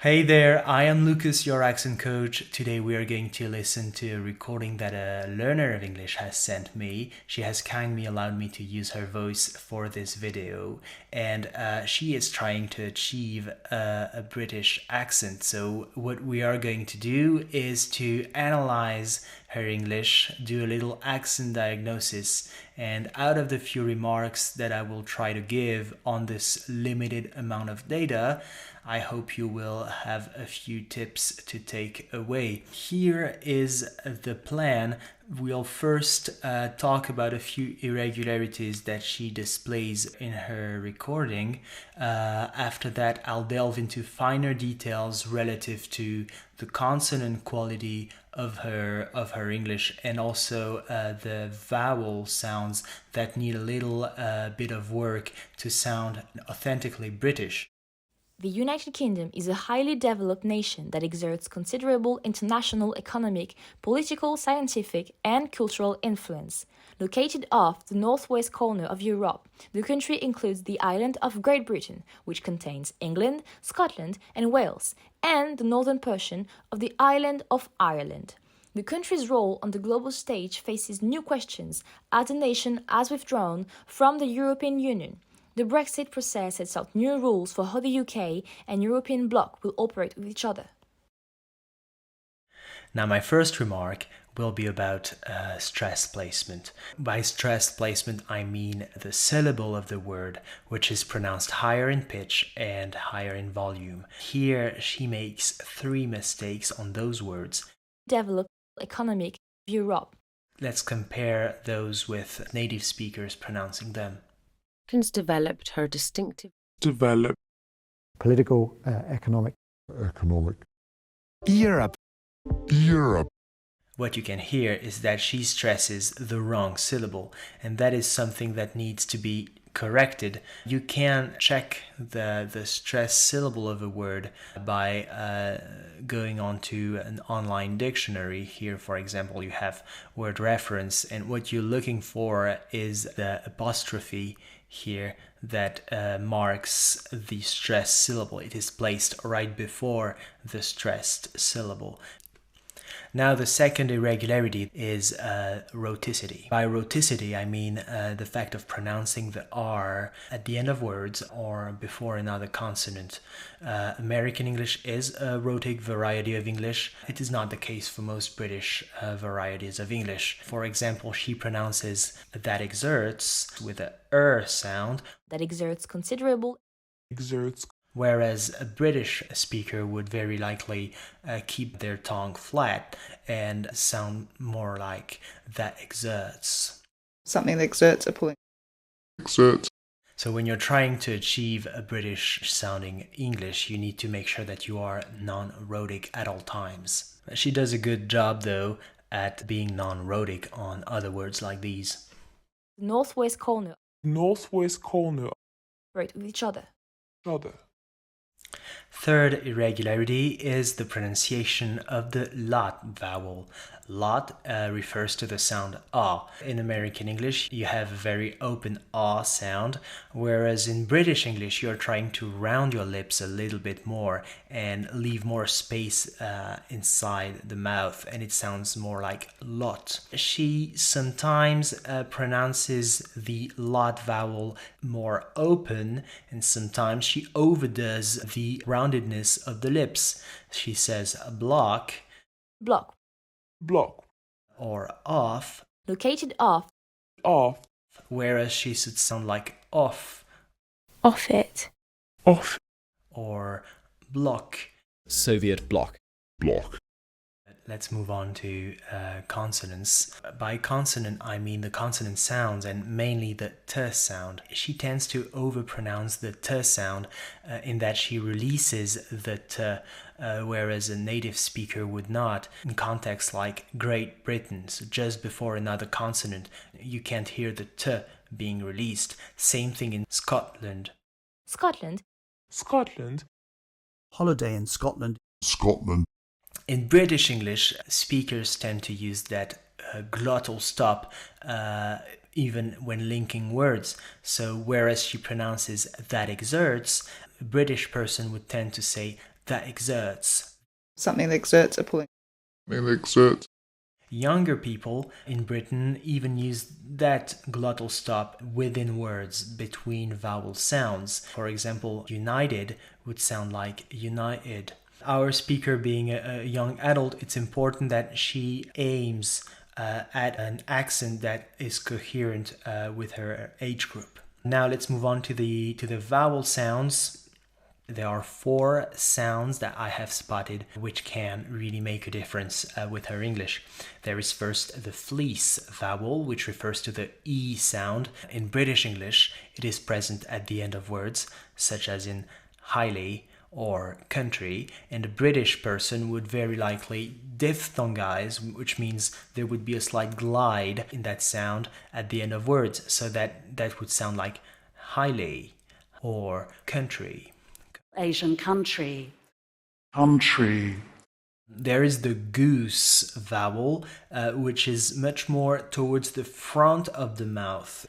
Hey there, I am Lucas, your accent coach. Today we are going to listen to a recording that a learner of English has sent me. She has kindly allowed me to use her voice for this video, and she is trying to achieve a British accent. So what we are going to do is to analyze her English, do a little accent diagnosis, and out of the few remarks that I will try to give on this limited amount of data, I hope you will have a few tips to take away. Here is the plan. We'll first talk about a few irregularities that she displays in her recording. After that, I'll delve into finer details relative to the consonant quality of her English, and also the vowel sounds that need a little bit of work to sound authentically British. The United Kingdom is a highly developed nation that exerts considerable international economic, political, scientific, and cultural influence. Located off the northwest corner of Europe, the country includes the island of Great Britain, which contains England, Scotland, and Wales, and the northern portion of the island of Ireland. The country's role on the global stage faces new questions as the nation has withdrawn from the European Union. The Brexit process sets out new rules for how the UK and European bloc will operate with each other. Now, my first remark will be about stress placement. By stress placement, I mean the syllable of the word, which is pronounced higher in pitch and higher in volume. Here, she makes 3 mistakes on those words. Developed economic Europe. Let's compare those with native speakers pronouncing them. Developed her distinctive political, economic Europe. What you can hear is that she stresses the wrong syllable, and that is something that needs to be corrected. You can check the stress syllable of a word by going on to an online dictionary. Here, for example, you have word reference, and what you're looking for is the apostrophe here that marks the stressed syllable. It is placed right before the stressed syllable. Now, the second irregularity is rhoticity. By rhoticity, I mean the fact of pronouncing the R at the end of words or before another consonant. American English is a rhotic variety of English. It is not the case for most British varieties of English. For example, she pronounces that exerts with a sound. That exerts considerable. Whereas a British speaker would very likely keep their tongue flat and sound more like that exerts. Something that exerts a pulling. So when you're trying to achieve a British sounding English, you need to make sure that you are non-rhotic at all times. She does a good job though at being non-rhotic on other words like these. Northwest corner. Right with each other. Third irregularity is the pronunciation of the lot vowel. Lot refers to the sound ah. In American English, you have a very open ah sound, whereas in British English, you're trying to round your lips a little bit more and leave more space inside the mouth, and it sounds more like lot. She sometimes pronounces the lot vowel more open, and sometimes she overdoes the roundedness of the lips. She says block, or off, Located off. whereas she should sound like off, It. or block. Soviet bloc. Let's move on to consonants. By consonant, I mean the consonant sounds and mainly the t sound. She tends to overpronounce the t sound in that she releases the t, whereas a native speaker would not. In contexts like Great Britain, so just before another consonant, you can't hear the t being released. Same thing in Scotland. Holiday in Scotland. In British English, speakers tend to use that glottal stop even when linking words. So whereas she pronounces that exerts, a British person would tend to say that exerts. Something that exerts a pulling. Younger people in Britain even use that glottal stop within words between vowel sounds. For example, united would sound like united. Our speaker being a young adult, it's important that she aims at an accent that is coherent with her age group. Now let's move on to the vowel sounds. There are 4 sounds that I have spotted which can really make a difference with her English. There is first the fleece vowel, which refers to the E sound. In British English, it is present at the end of words, such as in highly or country, and a British person would very likely diphthongize, which means there would be a slight glide in that sound at the end of words, so that would sound like highly or country. Asian country. There is the goose vowel, which is much more towards the front of the mouth.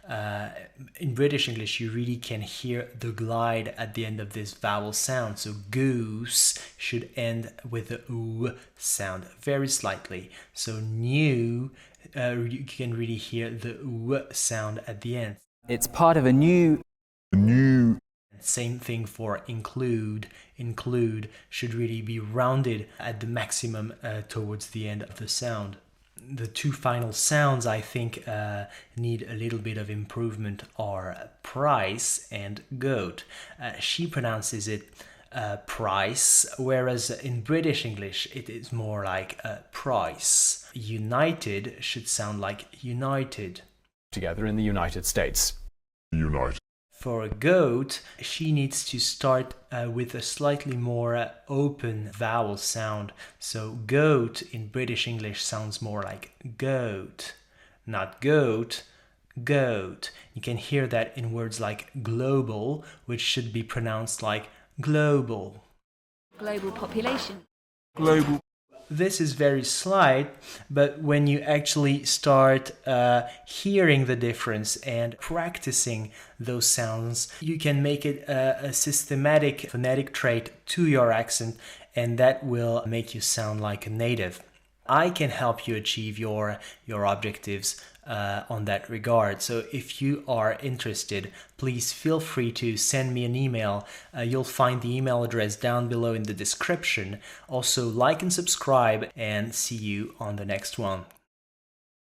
In British English, you really can hear the glide at the end of this vowel sound. So goose should end with the oo sound very slightly. So new, you can really hear the oo sound at the end. It's part of a new. Same thing for include. Include should really be rounded at the maximum towards the end of the sound. The 2 final sounds I think need a little bit of improvement are price and goat. She pronounces it price, whereas in British English it is more like price. United should sound like united. Together in the United States. For a goat, she needs to start with a slightly more open vowel sound. So goat in British English sounds more like goat, not goat, goat. You can hear that in words like global, which should be pronounced like global. Global population. This is very slight, but when you actually start hearing the difference and practicing those sounds, you can make it a systematic phonetic trait to your accent, and that will make you sound like a native. I can help you achieve your objectives on that regard. So if you are interested, please feel free to send me an email. You'll find the email address down below in the description. Also, like and subscribe, and see you on the next one.